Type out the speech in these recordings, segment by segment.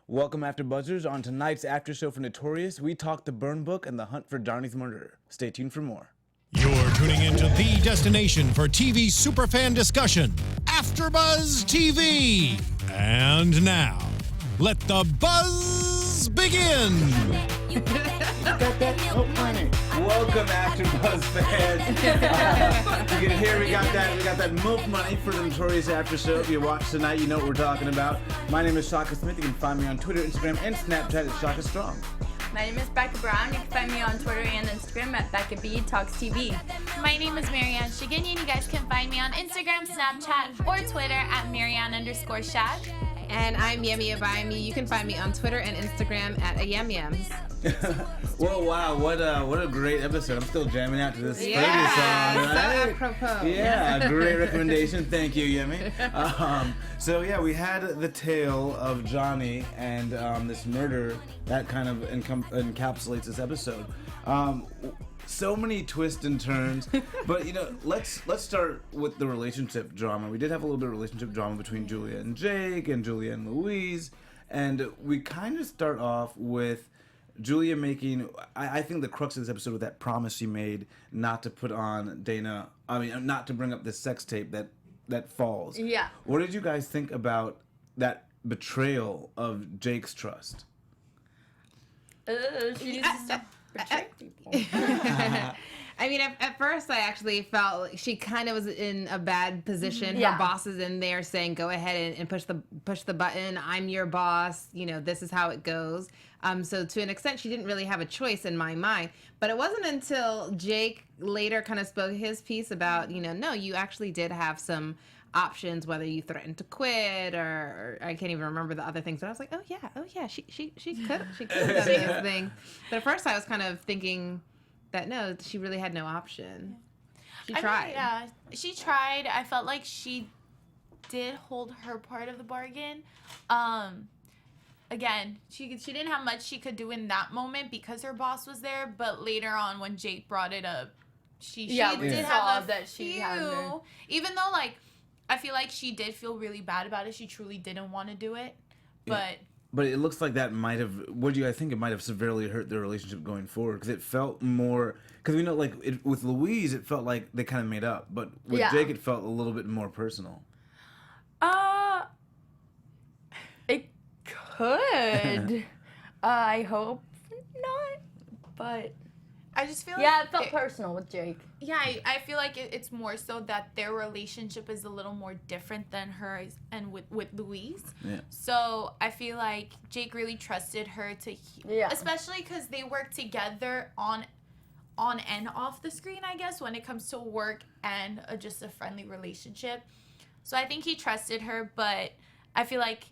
Welcome, After Buzzers. On tonight's after show for Notorious, we talk the burn book and the hunt for Johnny's murderer. Stay tuned for more. You're tuning into the destination for TV superfan discussion, AFTERBUZZ TV. And now, let the buzz begin. Welcome, AfterBuzz fans. You can hear we got that milk money for the Notorious after show. If you watch tonight, you know what we're talking about. My name is Shaka Smith. You can find me on Twitter, Instagram, and Snapchat at Shaka Strong. My name is Becca Brown. You can find me on Twitter and Instagram at Becca B Talks TV. My name is Mariann Shaginian. You guys can find me on Instagram, Snapchat, or Twitter at Mariann_Shag. And I'm Yemi Abayomi. You can find me on Twitter and Instagram at Ayemyems. Well, wow, what a great episode. I'm still jamming out to this previous song, right? So apropos. Yeah, great recommendation. Thank you, Yemi. So yeah, we had the tale of Johnny and this murder that kind of encapsulates this episode. So many twists and turns, but let's start with the relationship drama. We did have a little bit of relationship drama between Julia and Jake and Julia and Louise, and we kind of start off with Julia making, I think the crux of this episode was that promise she made not to put on Dana, not to bring up this sex tape that falls. Yeah. What did you guys think about that betrayal of Jake's trust? She used to betray people. I mean, at first I actually felt like she kind of was in a bad position. Yeah. Her boss is in there saying, go ahead and push the button. I'm your boss. This is how it goes. So to an extent, she didn't really have a choice in my mind. But it wasn't until Jake later kind of spoke his piece about, no, you actually did have some options, whether you threatened to quit or I can't even remember the other things. But I was like, oh yeah, she could have done this thing. But at first I was kind of thinking that no, she really had no option. She tried. Yeah, she tried. I felt like she did hold her part of the bargain. Again, she didn't have much she could do in that moment because her boss was there. But later on, when Jake brought it up, she did have a that she had her. Even though I feel like she did feel really bad about it. She truly didn't want to do it, but. But it looks like that might have. What do you guys think? It might have severely hurt their relationship going forward because it felt more. Because we know, with Louise, it felt like they kind of made up, but with Jake, it felt a little bit more personal. It could. I hope not, but I just feel it felt personal with Jake. Yeah, I feel like it's more so that their relationship is a little more different than hers and with Louise. Yeah. So I feel like Jake really trusted her to, especially because they work together on and off the screen, I guess, when it comes to work and just a friendly relationship. So I think he trusted her, but I feel like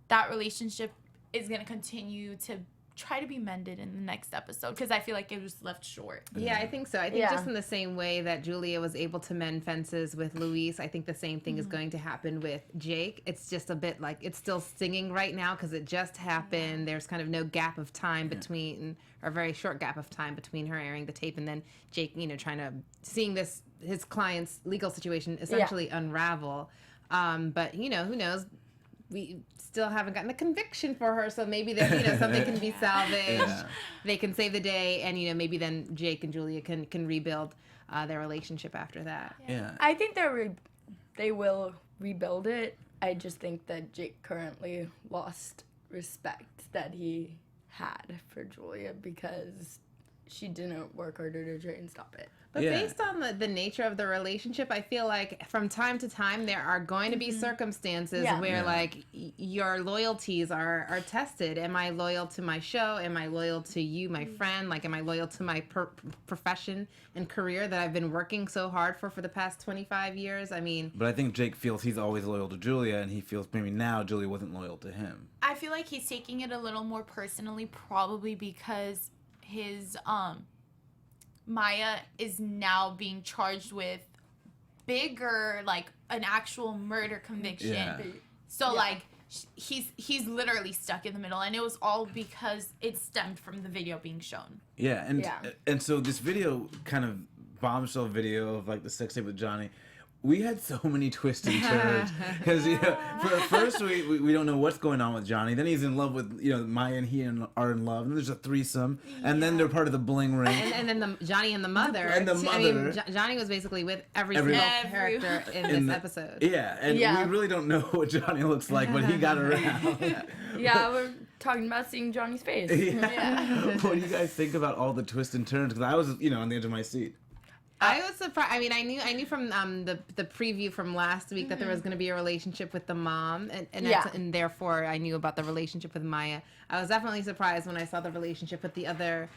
that relationship is going to continue to try to be mended in the next episode because I feel like it was left short. Yeah, I think so. I think just in the same way that Julia was able to mend fences with Louise, I think the same thing is going to happen with Jake. It's just a bit like it's still stinging right now because it just happened. There's kind of no gap of time between, or a very short gap of time between her airing the tape and then Jake, seeing his client's legal situation essentially unravel. But who knows? We still haven't gotten a conviction for her, so maybe there's something can be salvaged. Yeah. They can save the day, and maybe then Jake and Julia can rebuild their relationship after that. Yeah. I think they will rebuild it. I just think that Jake currently lost respect that he had for Julia because she didn't work harder to try and stop it. But based on the nature of the relationship, I feel like from time to time there are going to be circumstances where your loyalties are tested. Am I loyal to my show? Am I loyal to you, my friend? Am I loyal to my profession and career that I've been working so hard for the past 25 years? I mean... But I think Jake feels he's always loyal to Julia, and he feels maybe now Julia wasn't loyal to him. I feel like he's taking it a little more personally, probably because his Maya is now being charged with bigger, an actual murder conviction. Yeah. So he's literally stuck in the middle, and it was all because it stemmed from the video being shown. Yeah, and so this video kind of bombshell video of the sex tape with Johnny. we had so many twists and turns because for first we don't know what's going on with Johnny. Then he's in love with Maya, and he are in love. And there's a threesome, and then they're part of the Bling Ring. And then Johnny and the mother. And the mother. I mean, Johnny was basically with every single character in this episode. Yeah, and we really don't know what Johnny looks like, but he got around. Yeah, we're talking about seeing Johnny's face. What do you guys think about all the twists and turns? Because I was, on the edge of my seat. I was surprised. I mean, I knew from the preview from last week that there was going to be a relationship with the mom, and therefore I knew about the relationship with Maya. I was definitely surprised when I saw the relationship with the other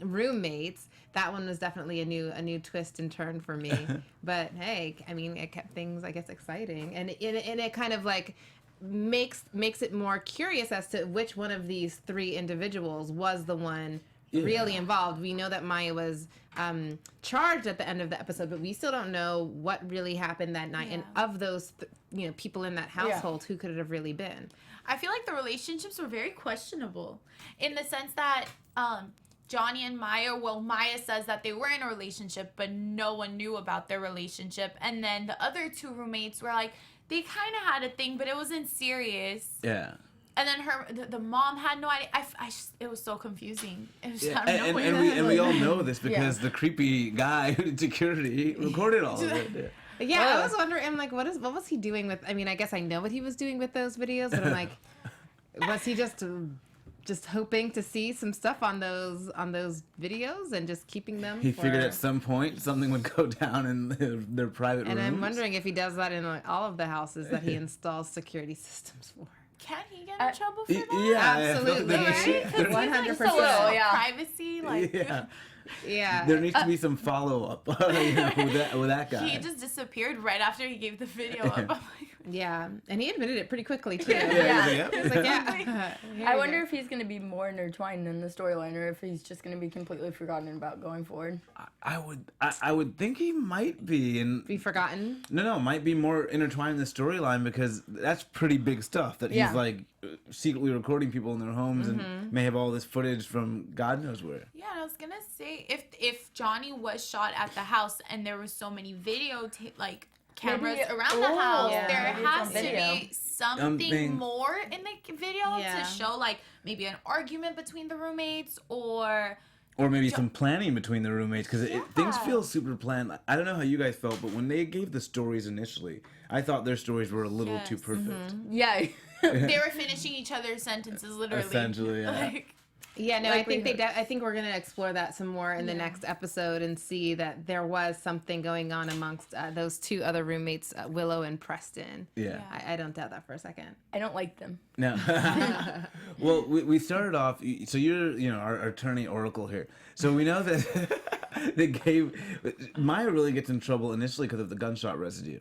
roommates. That one was definitely a new twist and turn for me. But hey, I mean, it kept things, I guess, exciting, and it kind of like makes it more curious as to which one of these three individuals was the one really involved. We know that Maya was charged at the end of the episode, but we still don't know what really happened that night. And of those, people in that household, who could it have really been? I feel like the relationships were very questionable in the sense that Johnny and Maya, Maya says that they were in a relationship, but no one knew about their relationship. And then the other two roommates were like, they kind of had a thing, but it wasn't serious. Yeah. And then the mom had no idea. It was so confusing. It was out of and nowhere. we all know this because the creepy guy who did security recorded all of it. Yeah, I was wondering, I'm like, what was he doing with? I mean, I guess I know what he was doing with those videos, but I'm like, was he just hoping to see some stuff on those videos and just keeping them? He figured at some point something would go down in their private rooms. And I'm wondering if he does that in all of the houses that he installs security systems for. Can he get in trouble for that? Yeah, absolutely. Right? 100%. Privacy, like. Yeah. There needs to be some follow up with that guy. He just disappeared right after he gave the video up. I'm like, yeah, and he admitted it pretty quickly too. He was like, yeah. I wonder if he's going to be more intertwined in the storyline, or if he's just going to be completely forgotten about going forward. I would think he might be forgotten. No, might be more intertwined in the storyline because that's pretty big stuff. That he's like secretly recording people in their homes and may have all this footage from God knows where. Yeah, I was gonna say if Johnny was shot at the house and there was so many cameras around the house, there has to be something more in the video to show maybe an argument between the roommates or maybe some planning between the roommates because things feel super planned. I don't know how you guys felt, but when they gave the stories initially, I thought their stories were a little too perfect. Yeah. They were finishing each other's sentences literally. Essentially, yeah. Yeah, no, I think we're gonna explore that some more in the next episode and see that there was something going on amongst those two other roommates, Willow and Preston. Yeah, I don't doubt that for a second. I don't like them. No. Well, we started off. So you're our attorney oracle here. So we know that they gave Maya really gets in trouble initially because of the gunshot residue.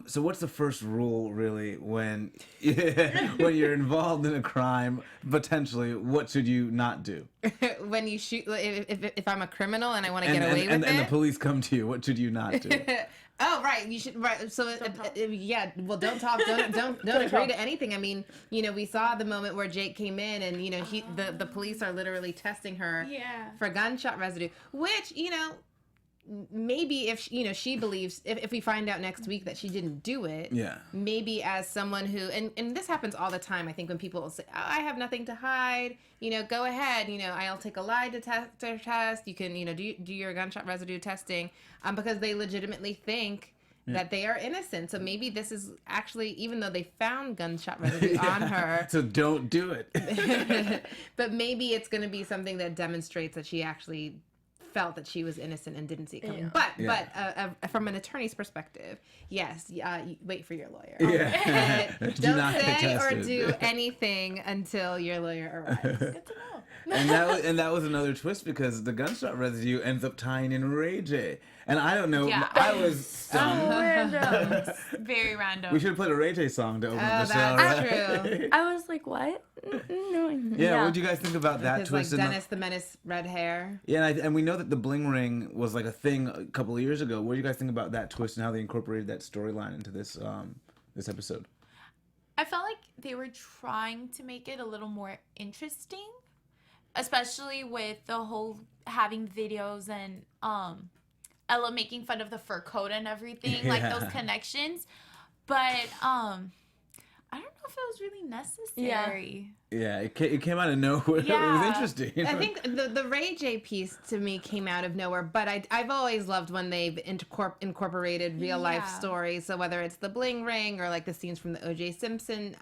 So what's the first rule really when you're involved in a crime potentially? What should you not do? When you shoot, if I'm a criminal and I want to get away with it, and the police come to you, what should you not do? Oh, right. You should. Right. So, well, don't talk. Don't agree to anything. I mean, we saw the moment where Jake came in, and the police are literally testing her for gunshot residue, which maybe if she believes if we find out next week that she didn't do it, maybe as someone who and this happens all the time. I think when people say, "Oh, I have nothing to hide," go ahead. I'll take a lie detector test. You can do your gunshot residue testing, because they legitimately think that they are innocent. So maybe this is actually, even though they found gunshot residue on her, so don't do it. But maybe it's going to be something that demonstrates that she actually felt that she was innocent and didn't see it coming. But from an attorney's perspective, yes, wait for your lawyer. Don't say or do anything until your lawyer arrives. Good to know. And that was another twist because the gunshot residue ends up tying in Ray J. And I don't know. Yeah. I was stunned. Random. Very random. We should have played a Ray J song to open the show. That's right? true. I was like, what? No. Yeah, what did you guys think about that twist? Like Dennis the Menace, red hair. Yeah, and we know that the Bling Ring was like a thing a couple of years ago. What do you guys think about that twist and how they incorporated that storyline into this episode? I felt like they were trying to make it a little more interesting, especially with the whole having videos and Ella making fun of the fur coat and everything, like those connections. But I don't know if it was really necessary. Yeah, it came out of nowhere. Yeah. It was interesting. I think the Ray J piece to me came out of nowhere, but I've always loved when they've incorporated real life stories. So whether it's the Bling Ring or like the scenes from the O.J. Simpson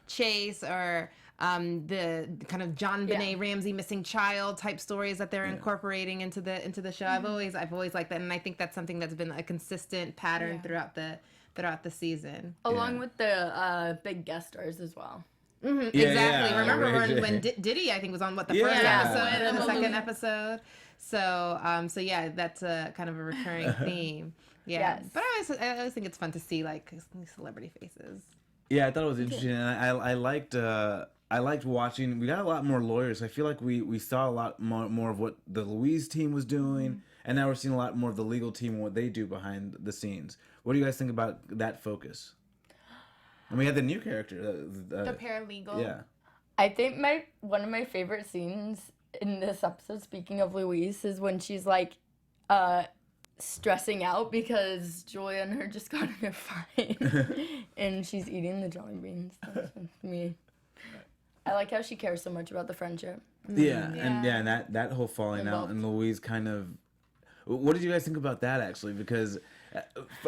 chase or the kind of John Benet Ramsey missing child type stories that they're incorporating into the show. I've always liked that, and I think that's something that's been a consistent pattern throughout the season. Along with the big guest stars as well. Mm-hmm, yeah, exactly. yeah, Remember when Diddy, I think, was on the first episode and the second episode. So yeah, that's a kind of a recurring theme. Yeah, Yes. but I always think it's fun to see like celebrity faces. Yeah, I thought it was interesting, and I liked watching. We got a lot more lawyers. I feel like we saw a lot more of what the Louise team was doing, and now we're seeing a lot more of the legal team and what they do behind the scenes. What do you guys think about that focus? And we had the new character, The paralegal. Yeah. I think one of my favorite scenes in this episode, speaking of Louise, is when she's like stressing out because Julia and her just got in a fight and she's eating the jelly beans. That's me. I like how she cares so much about the friendship. Yeah, and that whole falling out and Louise kind of. What did you guys think about that actually? Because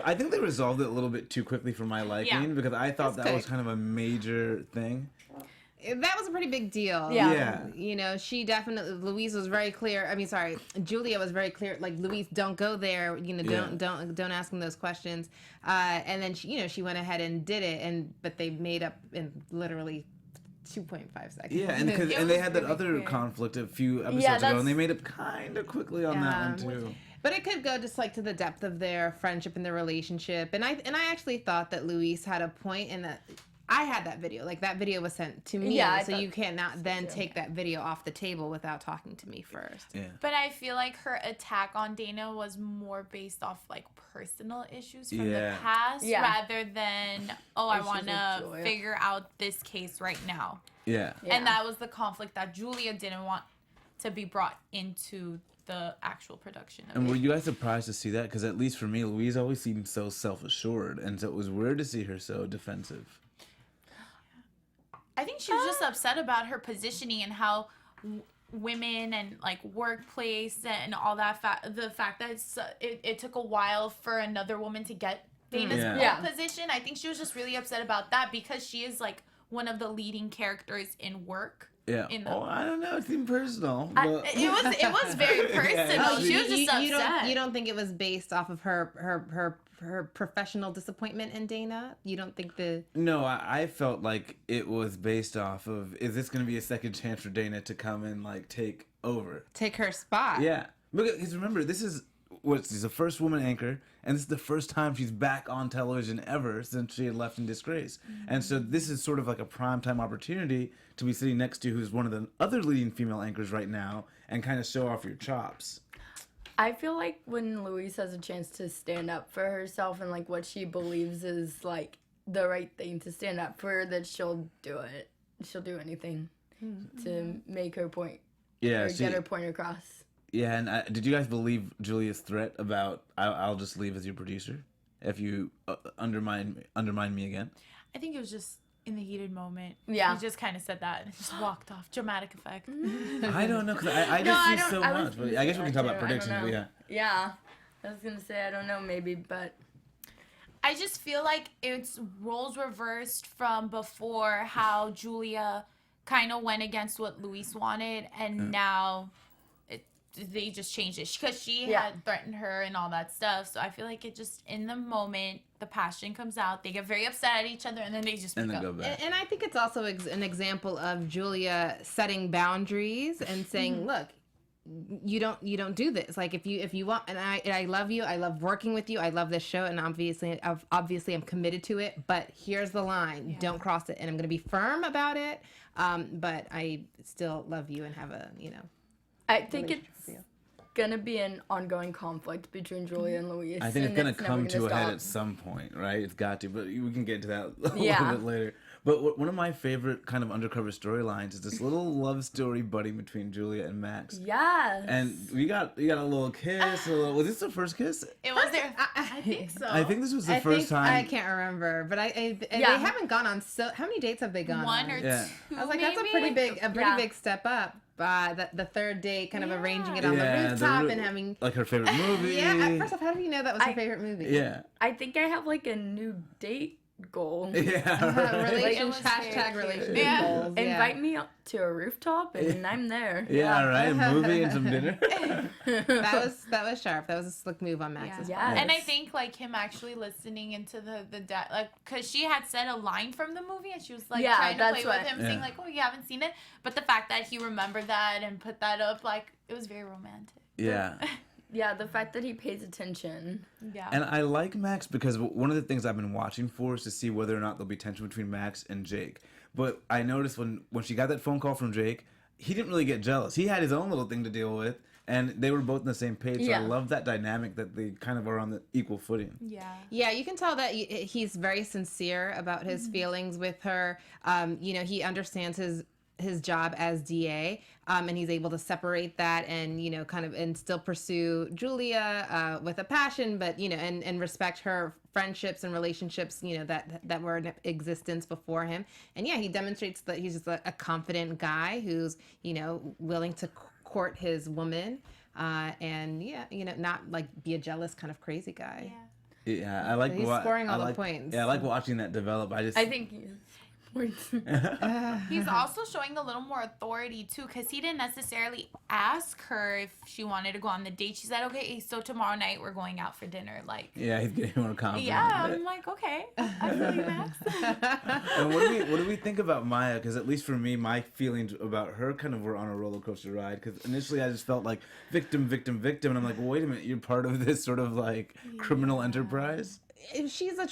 I think they resolved it a little bit too quickly for my liking because I thought that was kind of a major thing. That was a pretty big deal. Yeah. You know, Louise was very clear. I mean, sorry, Julia was very clear. Like, Louise, don't go there. You know, don't ask him those questions. And then she went ahead and did it. But they made up in literally 2.5 seconds. Yeah, and they had that other conflict a few episodes ago, and they made up kind of quickly on that one too. But it could go just like to the depth of their friendship and their relationship. And I actually thought that Louise had a point in that. I had that video. Like, that video was sent to me. Yeah, so you cannot then take that video off the table without talking to me first. Yeah. But I feel like her attack on Dana was more based off, like, personal issues from the past rather than, I want to figure out this case right now. Yeah. And that was the conflict that Julia didn't want to be brought into the actual production of And it. were you guys surprised to see that? Because at least for me, Louise always seemed so self-assured, and so it was weird to see her so defensive. I think she was just upset about her positioning and how women and like workplace and all that. The fact that it took a while for another woman to get Dana's position. I think she was just really upset about that because she is like one of the leading characters in work. Yeah. I don't know. It seemed personal. It was very personal. She was just upset. You don't think it was based off of her professional disappointment in Dana? You don't think No, I felt like it was based off of, is this going to be a second chance for Dana to come and like take over? Take her spot. Yeah. Because remember, this is she's the first woman anchor, and this is the first time she's back on television ever since she had left in disgrace. Mm-hmm. And so this is sort of like a primetime opportunity to be sitting next to who's one of the other leading female anchors right now and kind of show off your chops. I feel like when Louise has a chance to stand up for herself and like what she believes is like the right thing to stand up for, that she'll do it. She'll do anything to make her point. Yeah, or get her point across. Yeah, and did you guys believe Julia's threat about I'll just leave as your producer if you undermine me again? I think it was just in the heated moment. Yeah. He just kind of said that and just walked off. Dramatic effect. I don't know, because I just see so much. But I guess we can talk about predictions, but yeah. Yeah. I was going to say, I don't know, maybe, but... I just feel like it's roles reversed from before, how Julia kind of went against what Louise wanted, and now they just changed it because she had threatened her and all that stuff. So I feel like it just, in the moment, the passion comes out. They get very upset at each other, and then they just pick up. Go back. And I think it's also an example of Julia setting boundaries and saying, "Look, you don't do this. Like, if you want, and I love you. I love working with you. I love this show, and obviously I'm committed to it. But here's the line: don't cross it. And I'm going to be firm about it. But I still love you and have a I think it's gonna be an ongoing conflict between Julia and Louise. I think it's gonna come to a head at some point, right? It's got to, but we can get to that a little bit later. But one of my favorite kind of undercover storylines is this little love story budding between Julia and Max. Yes. And we got a little kiss. Was this the first kiss? It was there. I think so. I think this was the first time. I can't remember, but they haven't gone on. So how many dates have they gone One on? or Yeah. two. I was like, maybe? that's a pretty big step up. The third date, kind of arranging it on the Yeah, rooftop and having like her favorite movie. Yeah. First off, how do you know that was her favorite movie? Yeah. I think I have like a new date goal. Yeah. Relationship Yeah. goals. Yeah. Invite me up to a rooftop and I'm there. Yeah, right. A movie and some dinner. That was sharp. That was a slick move on Max's Yeah. part. Yes. And I think like him actually listening into the like, because she had said a line from the movie and she was like trying to play with him, saying like, oh, you haven't seen it, but the fact that he remembered that and put that up, like, it was very romantic. Yeah. Yeah, the fact that he pays attention. Yeah. And I like Max because one of the things I've been watching for is to see whether or not there'll be tension between Max and Jake. But I noticed when she got that phone call from Jake, he didn't really get jealous. He had his own little thing to deal with, and they were both on the same page. So I love that dynamic that they kind of are on the equal footing. Yeah, you can tell that he's very sincere about his feelings with her. He understands his job as DA, and he's able to separate that and and still pursue Julia with a passion, but and respect her friendships and relationships that were in existence before him. And he demonstrates that he's just a confident guy who's willing to court his woman, and not like be a jealous kind of crazy guy. Yeah, I like. So he's scoring all the points. Yeah, I like watching that develop. I think he's also showing a little more authority too, because he didn't necessarily ask her if she wanted to go on the date. She said, okay, so tomorrow night we're going out for dinner. Like, yeah, he's getting more confident. Yeah, I'm like, okay, I feel you, Max. And what do we think about Maya? Because at least for me, my feelings about her kind of were on a roller coaster ride. Because initially I just felt like victim, and I'm like, well, wait a minute, you're part of this sort of like criminal enterprise. She's a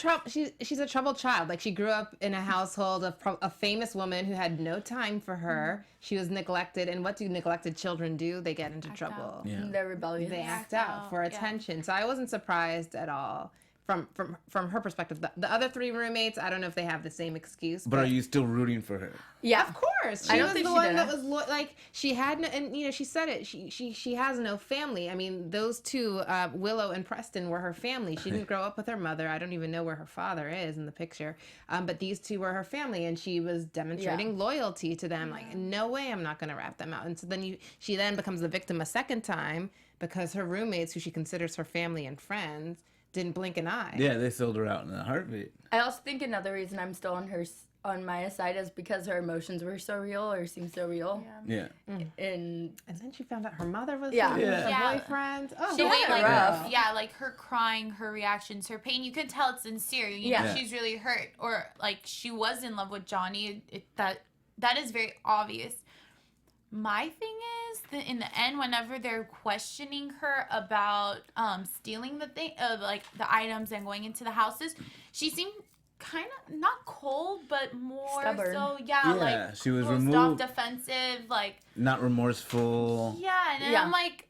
troubled child. Like, she grew up in a household of a famous woman who had no time for her. She was neglected, and what do neglected children do? They get into trouble. Yeah. they're rebellious. They act out for attention. So I wasn't surprised at all from her perspective. The other three roommates, I don't know if they have the same excuse. But are you still rooting for her? Yeah, of course. I She don't was think the she one did. that was like, she had no, and she said it. She has no family. I mean, those two, Willow and Preston, were her family. She didn't grow up with her mother. I don't even know where her father is in the picture. But these two were her family, and she was demonstrating loyalty to them. Like, no way, I'm not going to rat them out. And so then she then becomes the victim a second time because her roommates, who she considers her family and friends, didn't blink an eye. Yeah, they sold her out in a heartbeat. I also think another reason I'm still on Maya's side is because her emotions were so real, or seemed so real. Yeah. And then she found out her mother was Yeah. her boyfriend. Oh, The way, like, rough. like her crying, her reactions, her pain, you can tell it's sincere. You know, she's really hurt, or like she was in love with Johnny. That is very obvious. My thing is that in the end, whenever they're questioning her about stealing the items and going into the houses, she seemed kind of not cold, but more Stubborn. so, Yeah, she was closed off, removed. defensive, like Not remorseful. yeah, and I'm like,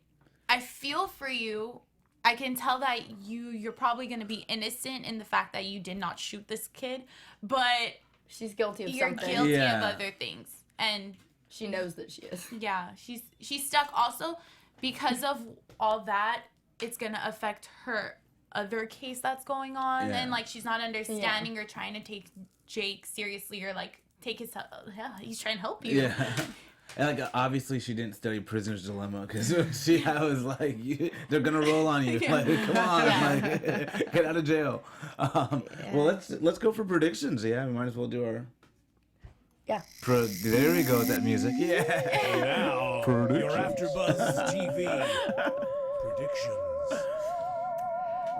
I feel for you. I can tell that you're probably gonna be innocent in the fact that you did not shoot this kid, but she's guilty of you're something. guilty Yeah. of other things, and She knows that she is. yeah, she's stuck. Also, because of all that, it's gonna affect her other case that's going on, Yeah. and like she's not understanding or trying to take Jake seriously, or like take his he's trying to help you. Yeah. And like obviously she didn't study Prisoner's Dilemma because I was like, they're gonna roll on you. Like, come on, like, get out of jail. Well, let's go for predictions. Yeah, we might as well do our. Yeah. There we go with that music. Yeah. Now, your AfterBuzz TV predictions.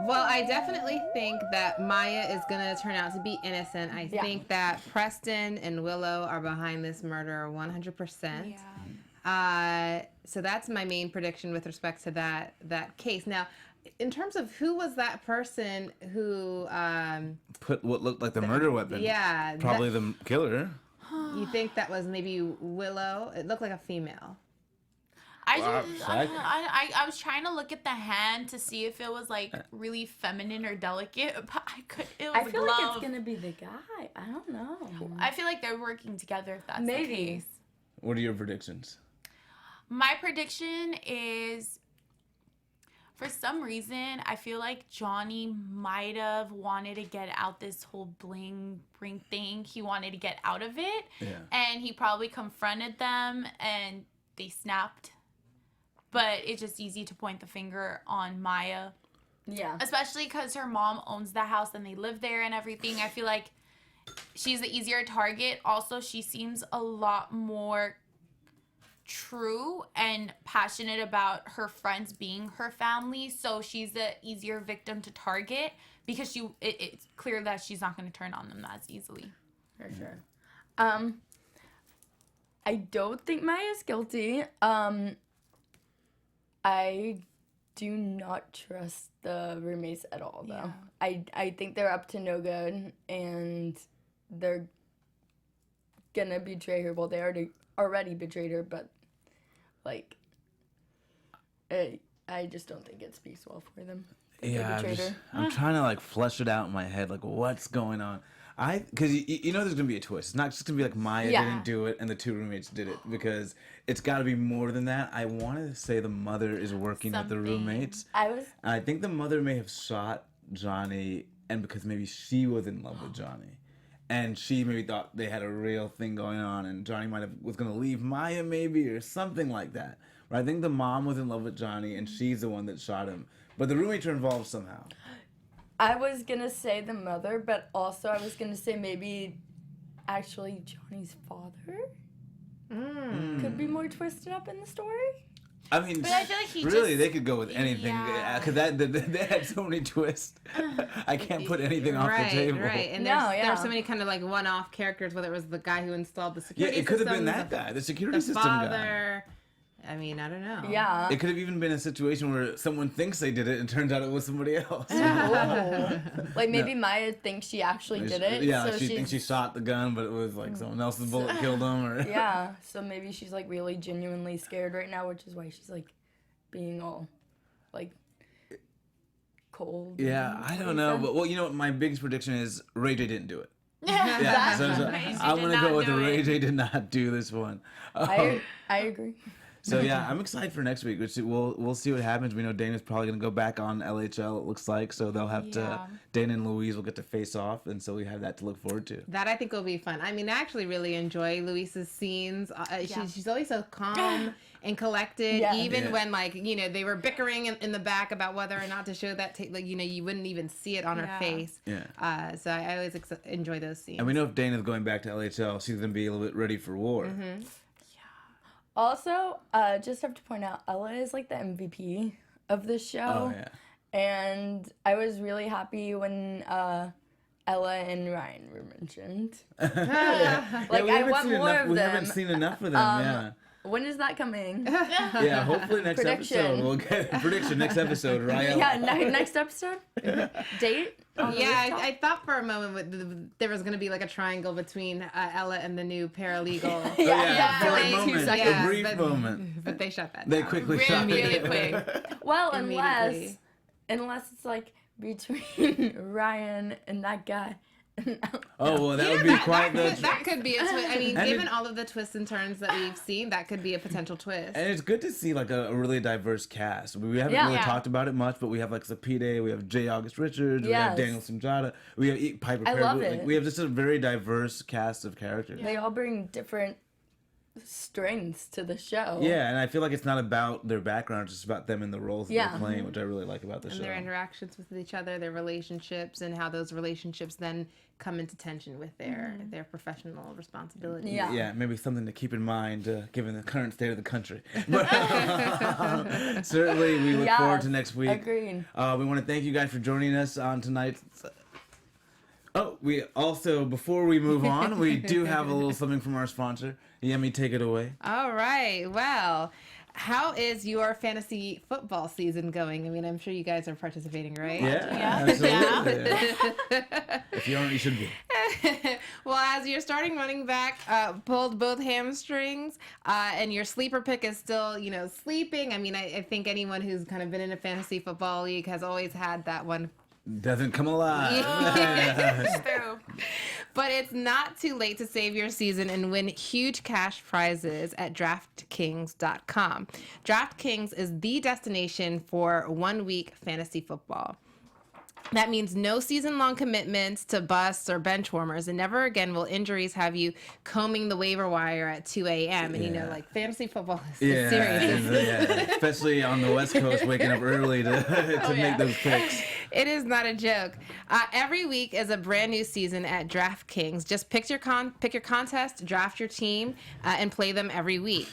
Well, I definitely think that Maya is going to turn out to be innocent. I think that Preston and Willow are behind this murder 100%. So that's my main prediction with respect to that case. Now, in terms of who was that person who Put what looked like the murder weapon. Yeah, Probably the killer. you think that was maybe Willow? It looked like a female. I was trying to look at the hand to see if it was like really feminine or delicate, but it was I feel glove. like it's gonna be the guy. I don't know. I feel like they're working together if that's the case. What are your predictions? My prediction is, for some reason, I feel like Johnny might have wanted to get out this whole Bling Ring thing. He wanted to get out of it. Yeah. And he probably confronted them and they snapped. But it's just easy to point the finger on Maya. Yeah. Especially because her mom owns the house and they live there and everything. I feel like she's the easier target. Also, she seems a lot more true and passionate about her friends being her family, so she's the easier victim to target because it's clear that she's not going to turn on them as easily. For sure. I don't think Maya's guilty. I do not trust the roommates at all, though. Yeah. I think they're up to no good, and they're gonna betray her. Well, they already betrayed her, but like, I just don't think it speaks well for them. I'm trying to like flesh it out in my head, like what's going on. Because you know there's gonna be a twist. It's not just gonna be like Maya didn't do it and the two roommates did it, because it's got to be more than that. I wanted to say the mother is working with the roommates. I think the mother may have shot Johnny, and because maybe she was in love with Johnny. And she maybe thought they had a real thing going on, and Johnny was going to leave Maya maybe, or something like that. But I think the mom was in love with Johnny, and she's the one that shot him. But the roommates are involved somehow. I was going to say the mother, but also I was going to say maybe actually Johnny's father could be more twisted up in the story. I mean, but I feel like they could go with anything, because they had so many twists. I can't put anything off the table. Right, and there's so many kind of like one-off characters, whether it was the guy who installed the security system. Yeah, it could have been that guy, the security system guy. I mean, I don't know. Yeah. It could have even been a situation where someone thinks they did it and turns out it was somebody else. Like maybe Maya thinks she actually did it. Yeah, so she thinks she shot the gun, but it was like someone else's bullet killed him. Or yeah, so maybe she's like really genuinely scared right now, which is why she's like being all like cold. Yeah, I don't know. But well, you know what? My biggest prediction is Ray J didn't do it. Yeah, so I'm going to go with Ray J did not do this one. I agree. So yeah, I'm excited for next week. We'll see what happens. We know Dana's probably gonna go back on LHL. It looks like, so they'll have to. Dana and Louise will get to face off, and so we have that to look forward to. That I think will be fun. I mean, I actually really enjoy Louise's scenes. She's always so calm and collected, even when like they were bickering in the back about whether or not to show that. You wouldn't even see it on her face. Yeah. So I always enjoy those scenes. And we know if Dana's going back to LHL, she's gonna be a little bit ready for war. Mm-hmm. Also, just have to point out, Ella is like the MVP of this show. Oh, yeah. And I was really happy when Ella and Ryan were mentioned. Like, I want more of them. We haven't seen enough of them, When is that coming? Yeah, hopefully next episode. We'll get a prediction next episode, right? Yeah, next episode? Date? I thought for a moment there was going to be like a triangle between Ella and the new parallegal. For a moment, a brief moment. But they shut that down. They quickly shut it. Really quick. Well, unless it's like between Ryan and that guy. Oh, well, that would be quite the... That could be a twist. I mean, given all of the twists and turns that we've seen, that could be a potential twist. And it's good to see, like, a really diverse cast. We haven't really talked about it much, but we have, like, Sapide, we have J. August Richards, we have Daniel Sinjata, we have Piper Perry. love it. Like, we have just a very diverse cast of characters. They all bring different strengths to the show. Yeah, and I feel like it's not about their background, it's just about them and the roles that they're playing, which I really like about the show. And their interactions with each other, their relationships, and how those relationships then come into tension with their professional responsibilities. Yeah, maybe something to keep in mind given the current state of the country. But certainly we look forward to next week. Agreed. We want to thank you guys for joining us on tonight's... Oh, we also, before we move on, we do have a little something from our sponsor. Yemi, take it away. All right. Well, how is your fantasy football season going? I mean, I'm sure you guys are participating, right? Yeah, absolutely. Yeah. If you aren't, you should be. Well, as your starting running back pulled both hamstrings and your sleeper pick is still, sleeping. I mean, I think anyone who's kind of been in a fantasy football league has always had that one. Doesn't come alive. It's true. But it's not too late to save your season and win huge cash prizes at DraftKings.com. DraftKings is the destination for 1 week fantasy football. That means no season-long commitments to busts or bench warmers, and never again will injuries have you combing the waiver wire at 2 a.m. And, fantasy football is serious. Yeah, especially on the West Coast, waking up early to make those picks. It is not a joke. Every week is a brand new season at DraftKings. Just pick your contest, draft your team, and play them every week.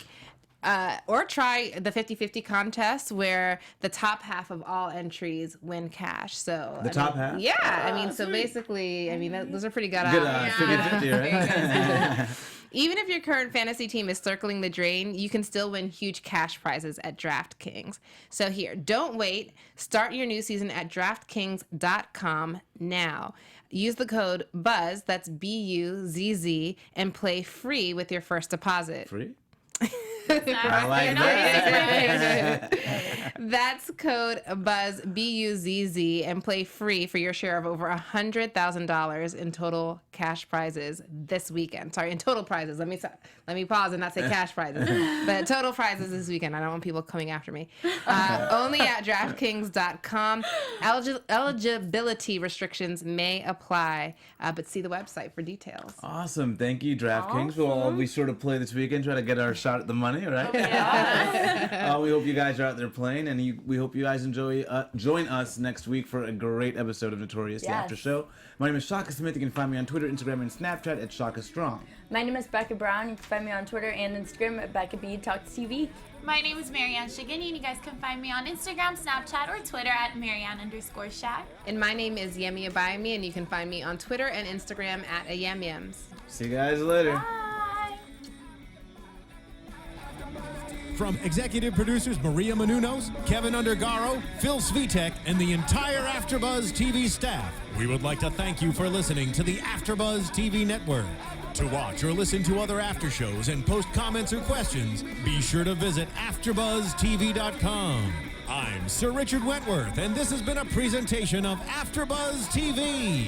Or try the 50-50 contest where the top half of all entries win cash. So top half? Yeah. So basically, those are pretty good odds. Good odds, 50-50, right? Even if your current fantasy team is circling the drain, you can still win huge cash prizes at DraftKings. So here, don't wait. Start your new season at DraftKings.com now. Use the code BUZZ, that's B-U-Z-Z, and play free with your first deposit. Free? I like that. That's code BUZZ, B-U-Z-Z, and play free for your share of over $100,000 in total cash prizes this weekend. Sorry, in total prizes. Let me pause and not say cash prizes. But total prizes this weekend. I don't want people coming after me. Only at DraftKings.com. Eligibility restrictions may apply, but see the website for details. Awesome. Thank you, DraftKings. We'll all be sure to play this weekend, try to get our shot at the money, right? We hope you guys are out there playing, and we hope you guys join us next week for a great episode of Notorious, the After Show. My name is Shaka Smith. You can find me on Twitter, Instagram, and Snapchat at Shaka Strong. My name is Becca Brown. You can find me on Twitter and Instagram at Becca B Talks TV. My name is Mariann Shaginian. You guys can find me on Instagram, Snapchat, or Twitter at Mariann_Shag. And my name is Yemi Abayomi, and you can find me on Twitter and Instagram at AYamYams. See you guys later. Bye. From executive producers Maria Menounos, Kevin Undergaro, Phil Svitek, and the entire AfterBuzz TV staff, we would like to thank you for listening to the AfterBuzz TV network. To watch or listen to other after shows and post comments or questions, be sure to visit AfterBuzzTV.com. I'm Sir Richard Wentworth, and this has been a presentation of AfterBuzz TV.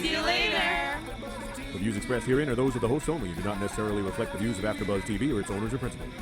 See you later. The views expressed herein are those of the hosts only and do not necessarily reflect the views of AfterBuzz TV or its owners or principals.